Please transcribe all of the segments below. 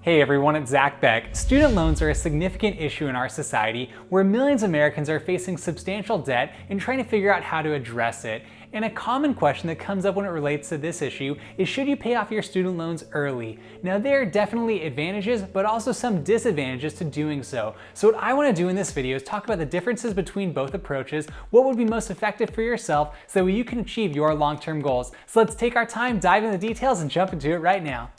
Hey everyone, it's Zach Beck. Student loans are a significant issue in our society where millions of Americans are facing substantial debt and trying to figure out how to address it. And a common question that comes up when it relates to this issue is, should you pay off your student loans early? Now, there are definitely advantages, but also some disadvantages to doing so. So what I want to do in this video is talk about the differences between both approaches, what would be most effective for yourself so that you can achieve your long-term goals. So let's take our time, dive into the details, and jump into it right now.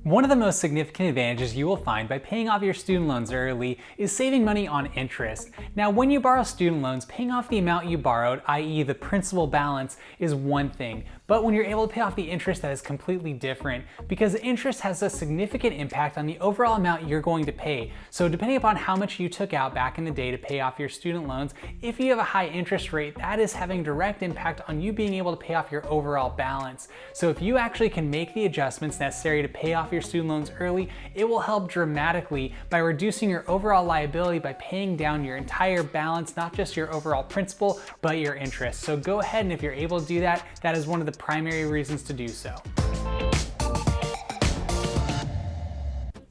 One of the most significant advantages you will find by paying off your student loans early is saving money on interest. Now, when you borrow student loans, paying off the amount you borrowed, i.e. the principal balance, is one thing. But when you're able to pay off the interest, that is completely different, because the interest has a significant impact on the overall amount you're going to pay. So depending upon how much you took out back in the day to pay off your student loans, if you have a high interest rate, that is having direct impact on you being able to pay off your overall balance. So if you actually can make the adjustments necessary to pay off your student loans early, it will help dramatically by reducing your overall liability by paying down your entire balance, not just your overall principal, but your interest. So go ahead, and if you're able to do that, that is one of the primary reasons to do so.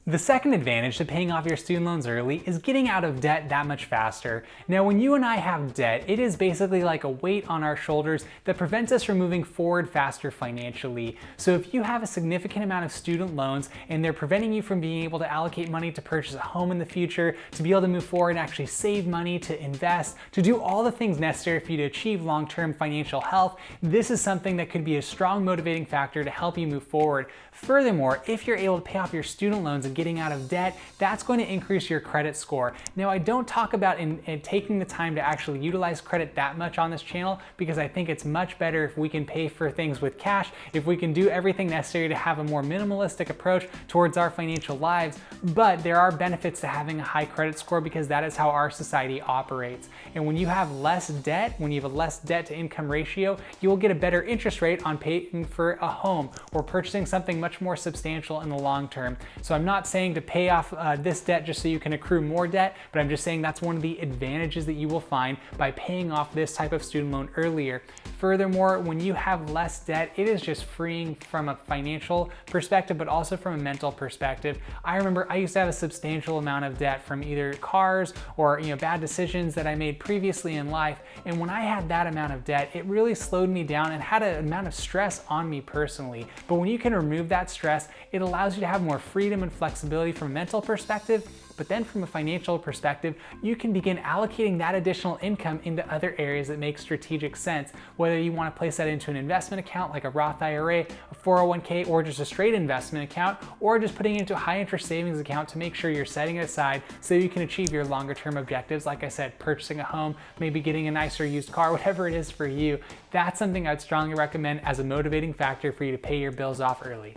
The second advantage to paying off your student loans early is getting out of debt that much faster. Now, when you and I have debt, it is basically like a weight on our shoulders that prevents us from moving forward faster financially. So if you have a significant amount of student loans and they're preventing you from being able to allocate money to purchase a home in the future, to be able to move forward and actually save money, to invest, to do all the things necessary for you to achieve long-term financial health, this is something that could be a strong motivating factor to help you move forward. Furthermore, if you're able to pay off your student loans and getting out of debt, that's going to increase your credit score. Now, I don't talk about in taking the time to actually utilize credit that much on this channel, because I think it's much better if we can pay for things with cash, if we can do everything necessary to have a more minimalistic approach towards our financial lives. But there are benefits to having a high credit score, because that is how our society operates. And when you have less debt, when you have a less debt to income ratio, you will get a better interest rate on paying for a home or purchasing something much more substantial in the long term. So I'm not saying to pay off this debt just so you can accrue more debt, but I'm just saying that's one of the advantages that you will find by paying off this type of student loan earlier. Furthermore, when you have less debt, it is just freeing from a financial perspective, but also from a mental perspective. I remember I used to have a substantial amount of debt from either cars or bad decisions that I made previously in life. And when I had that amount of debt, it really slowed me down and had an amount of stress on me personally. But when you can remove that stress, it allows you to have more freedom and flexibility from a mental perspective. But then from a financial perspective, you can begin allocating that additional income into other areas that make strategic sense, whether you want to place that into an investment account like a Roth IRA, a 401k, or just a straight investment account, or just putting it into a high interest savings account to make sure you're setting it aside so you can achieve your longer term objectives. Like I said, purchasing a home, maybe getting a nicer used car, whatever it is for you. That's something I'd strongly recommend as a motivating factor for you to pay your bills off early.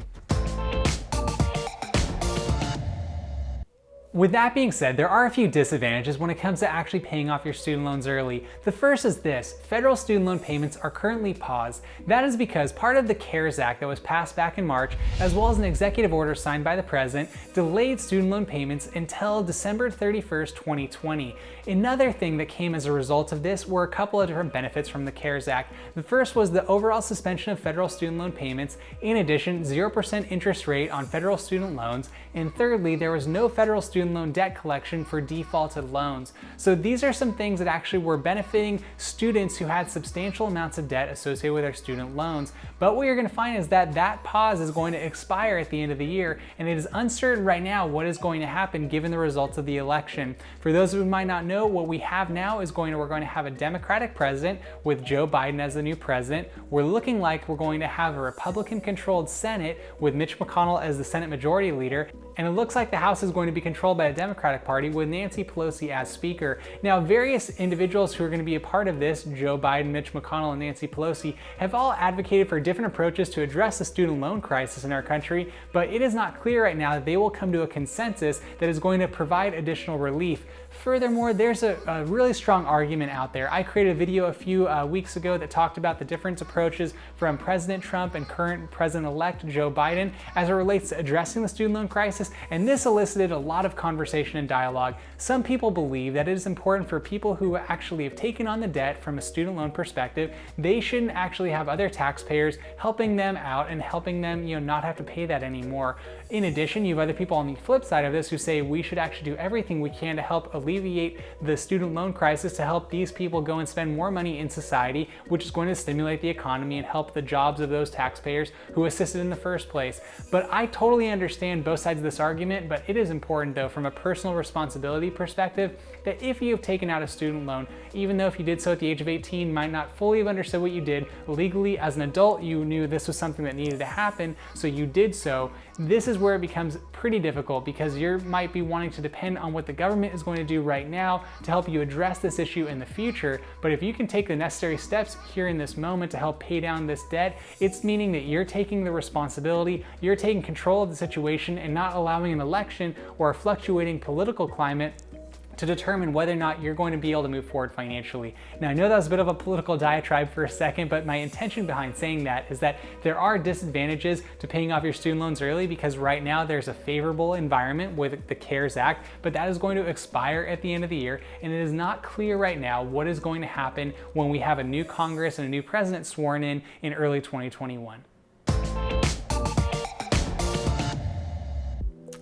With that being said, there are a few disadvantages when it comes to actually paying off your student loans early. The first is this: federal student loan payments are currently paused. That is because part of the CARES Act that was passed back in March, as well as an executive order signed by the president, delayed student loan payments until December 31st, 2020. Another thing that came as a result of this were a couple of different benefits from the CARES Act. The first was the overall suspension of federal student loan payments. In addition, 0% interest rate on federal student loans. And thirdly, there was no federal student loan debt collection for defaulted loans. So these are some things that actually were benefiting students who had substantial amounts of debt associated with their student loans. But what you're going to find is that that pause is going to expire at the end of the year, and it is uncertain right now what is going to happen given the results of the election. For those who might not know, what we have now is we're going to have a Democratic president with Joe Biden as the new president. We're looking like we're going to have a Republican-controlled Senate with Mitch McConnell as the Senate Majority Leader. And it looks like the House is going to be controlled by a Democratic Party with Nancy Pelosi as Speaker. Now, various individuals who are going to be a part of this, Joe Biden, Mitch McConnell, and Nancy Pelosi, have all advocated for different approaches to address the student loan crisis in our country, but it is not clear right now that they will come to a consensus that is going to provide additional relief. Furthermore, there's a really strong argument out there. I created a video a few weeks ago that talked about the different approaches from President Trump and current President-elect Joe Biden as it relates to addressing the student loan crisis, and this elicited a lot of conversation and dialogue. Some people believe that it is important for people who actually have taken on the debt from a student loan perspective. They shouldn't actually have other taxpayers helping them out and helping them, not have to pay that anymore. In addition, you have other people on the flip side of this who say we should actually do everything we can to help alleviate the student loan crisis, to help these people go and spend more money in society, which is going to stimulate the economy and help the jobs of those taxpayers who assisted in the first place. But I totally understand both sides of this argument, but it is important though from a personal responsibility perspective that if you have taken out a student loan, even though if you did so at the age of 18, might not fully have understood what you did legally as an adult, you knew this was something that needed to happen, so you did so. This is where it becomes pretty difficult because you might be wanting to depend on what the government is going to do right now to help you address this issue in the future. But if you can take the necessary steps here in this moment to help pay down this debt, it's meaning that you're taking the responsibility, you're taking control of the situation and not allowing an election or a fluctuating political climate to determine whether or not you're going to be able to move forward financially. Now, I know that was a bit of a political diatribe for a second, but my intention behind saying that is that there are disadvantages to paying off your student loans early because right now there's a favorable environment with the CARES Act, but that is going to expire at the end of the year, and it is not clear right now what is going to happen when we have a new Congress and a new president sworn in early 2021.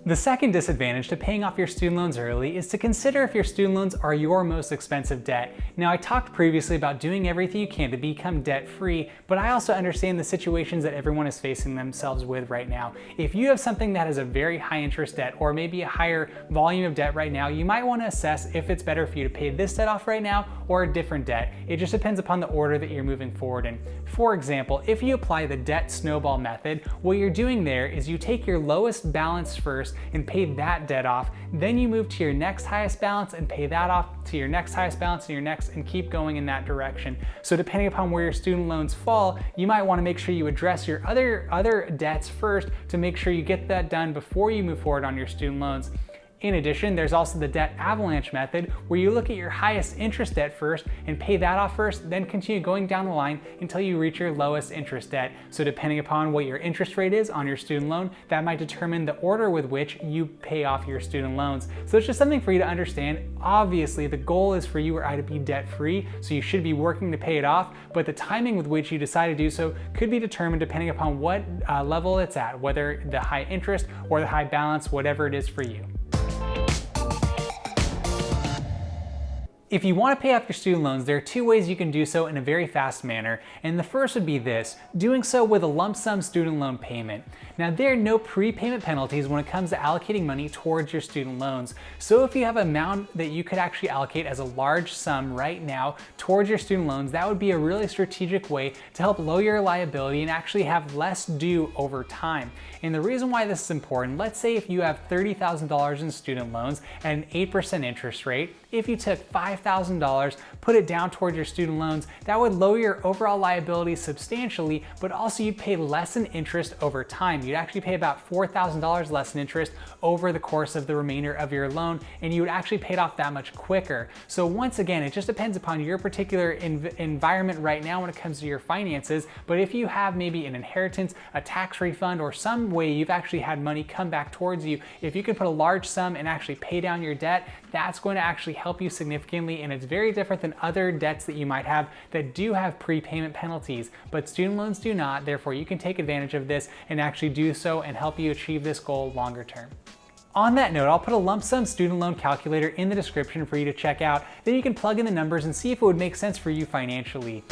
The second disadvantage to paying off your student loans early is to consider if your student loans are your most expensive debt. Now, I talked previously about doing everything you can to become debt-free, but I also understand the situations that everyone is facing themselves with right now. If you have something that has a very high interest debt or maybe a higher volume of debt right now, you might want to assess if it's better for you to pay this debt off right now or a different debt. It just depends upon the order that you're moving forward in. For example, if you apply the debt snowball method, what you're doing there is you take your lowest balance first and pay that debt off. Then you move to your next highest balance and pay that off, to your next highest balance and your next, and keep going in that direction. So depending upon where your student loans fall, you might want to make sure you address your other debts first to make sure you get that done before you move forward on your student loans. In addition, there's also the debt avalanche method where you look at your highest interest debt first and pay that off first, then continue going down the line until you reach your lowest interest debt. So depending upon what your interest rate is on your student loan, that might determine the order with which you pay off your student loans. So it's just something for you to understand. Obviously, the goal is for you or I to be debt-free, so you should be working to pay it off, but the timing with which you decide to do so could be determined depending upon what level it's at, whether the high interest or the high balance, whatever it is for you. If you want to pay off your student loans, there are two ways you can do so in a very fast manner, and the first would be this, doing so with a lump sum student loan payment. Now, there are no prepayment penalties when it comes to allocating money towards your student loans. So if you have an amount that you could actually allocate as a large sum right now towards your student loans, that would be a really strategic way to help lower your liability and actually have less due over time. And the reason why this is important, let's say if you have $30,000 in student loans at an 8% interest rate, if you took $5,000, put it down towards your student loans, that would lower your overall liability substantially, but also you'd pay less in interest over time. You'd actually pay about $4,000 less in interest over the course of the remainder of your loan, and you would actually pay it off that much quicker. So once again, it just depends upon your particular environment right now when it comes to your finances, but if you have maybe an inheritance, a tax refund, or some way you've actually had money come back towards you, if you can put a large sum and actually pay down your debt, that's going to actually help you significantly, and it's very different than other debts that you might have that do have prepayment penalties, but student loans do not. Therefore, you can take advantage of this and actually do so and help you achieve this goal longer term. On that note, I'll put a lump sum student loan calculator in the description for you to check out. Then you can plug in the numbers and see if it would make sense for you financially.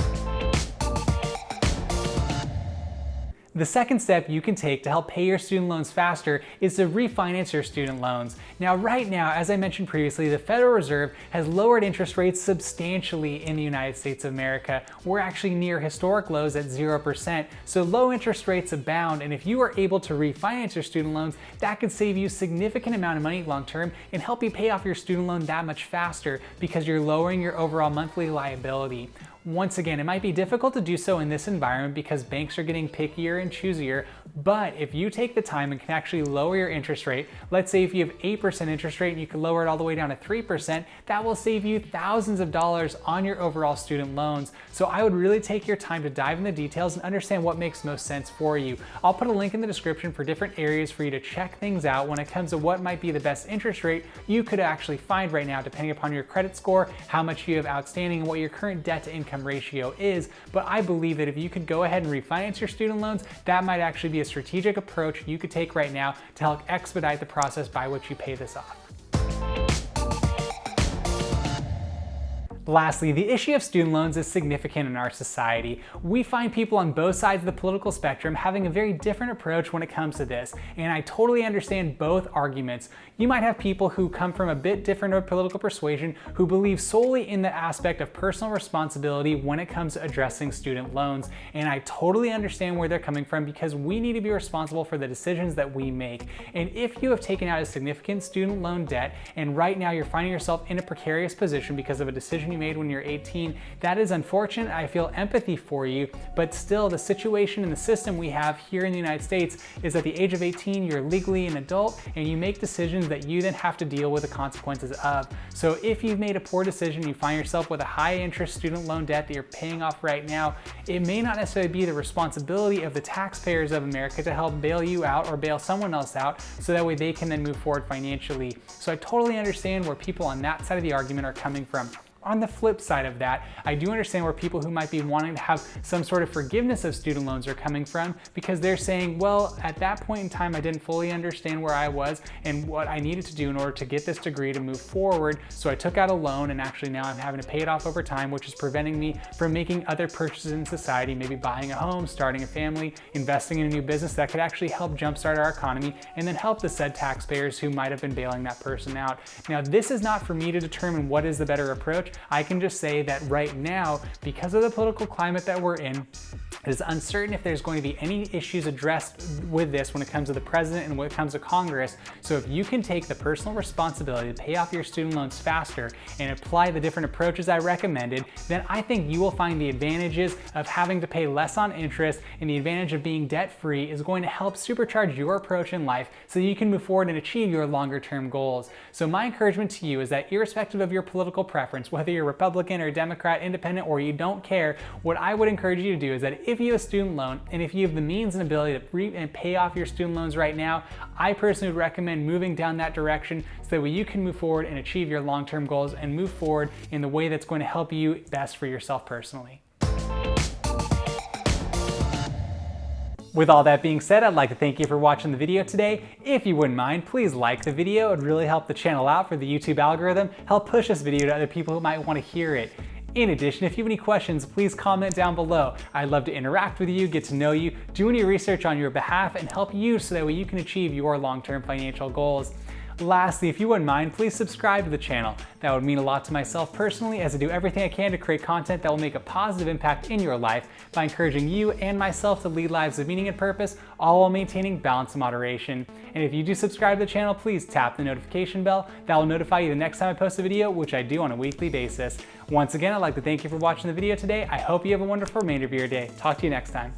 The second step you can take to help pay your student loans faster is to refinance your student loans. Now, right now, as I mentioned previously, the Federal Reserve has lowered interest rates substantially in the United States of America. We're actually near historic lows at 0%, so low interest rates abound, and if you are able to refinance your student loans, that could save you a significant amount of money long term and help you pay off your student loan that much faster because you're lowering your overall monthly liability. Once again, it might be difficult to do so in this environment because banks are getting pickier and choosier, but if you take the time and can actually lower your interest rate, let's say if you have 8% interest rate and you can lower it all the way down to 3%, that will save you thousands of dollars on your overall student loans. So I would really take your time to dive in the details and understand what makes most sense for you. I'll put a link in the description for different areas for you to check things out when it comes to what might be the best interest rate you could actually find right now, depending upon your credit score, how much you have outstanding, and what your current debt to income ratio is. But I believe that if you could go ahead and refinance your student loans, that might actually be a strategic approach you could take right now to help expedite the process by which you pay this off. Lastly, the issue of student loans is significant in our society. We find people on both sides of the political spectrum having a very different approach when it comes to this, and I totally understand both arguments. You might have people who come from a bit different of a political persuasion who believe solely in the aspect of personal responsibility when it comes to addressing student loans, and I totally understand where they're coming from because we need to be responsible for the decisions that we make. And if you have taken out a significant student loan debt and right now you're finding yourself in a precarious position because of a decision you made when you're 18, that is unfortunate. I feel empathy for you, but still the situation and the system we have here in the United States is at the age of 18, you're legally an adult and you make decisions that you then have to deal with the consequences of. So if you've made a poor decision, you find yourself with a high interest student loan debt that you're paying off right now, it may not necessarily be the responsibility of the taxpayers of America to help bail you out or bail someone else out so that way they can then move forward financially. So I totally understand where people on that side of the argument are coming from. On the flip side of that, I do understand where people who might be wanting to have some sort of forgiveness of student loans are coming from, because they're saying, well, at that point in time, I didn't fully understand where I was and what I needed to do in order to get this degree to move forward. So I took out a loan and actually now I'm having to pay it off over time, which is preventing me from making other purchases in society, maybe buying a home, starting a family, investing in a new business that could actually help jumpstart our economy and then help the said taxpayers who might have been bailing that person out. Now, this is not for me to determine what is the better approach. I can just say that right now, because of the political climate that we're in, it is uncertain if there's going to be any issues addressed with this when it comes to the president and when it comes to Congress. So if you can take the personal responsibility to pay off your student loans faster and apply the different approaches I recommended, then I think you will find the advantages of having to pay less on interest, and the advantage of being debt-free is going to help supercharge your approach in life so you can move forward and achieve your longer-term goals. So my encouragement to you is that irrespective of your political preference, whether you're Republican or Democrat, independent, or you don't care, what I would encourage you to do is that if you have a student loan and if you have the means and ability to pay off your student loans right now, I personally would recommend moving down that direction so that way you can move forward and achieve your long-term goals and move forward in the way that's going to help you best for yourself personally. With all that being said, I'd like to thank you for watching the video today. If you wouldn't mind, please like the video. It would really help the channel out for the YouTube algorithm, help push this video to other people who might want to hear it. In addition, if you have any questions, please comment down below. I'd love to interact with you, get to know you, do any research on your behalf, and help you so that way you can achieve your long-term financial goals. Lastly, if you wouldn't mind, please subscribe to the channel. That would mean a lot to myself personally, as I do everything I can to create content that will make a positive impact in your life by encouraging you and myself to lead lives of meaning and purpose, all while maintaining balance and moderation. And if you do subscribe to the channel, please tap the notification bell. That will notify you the next time I post a video, which I do on a weekly basis. Once again, I'd like to thank you for watching the video today. I hope you have a wonderful remainder of your day. Talk to you next time.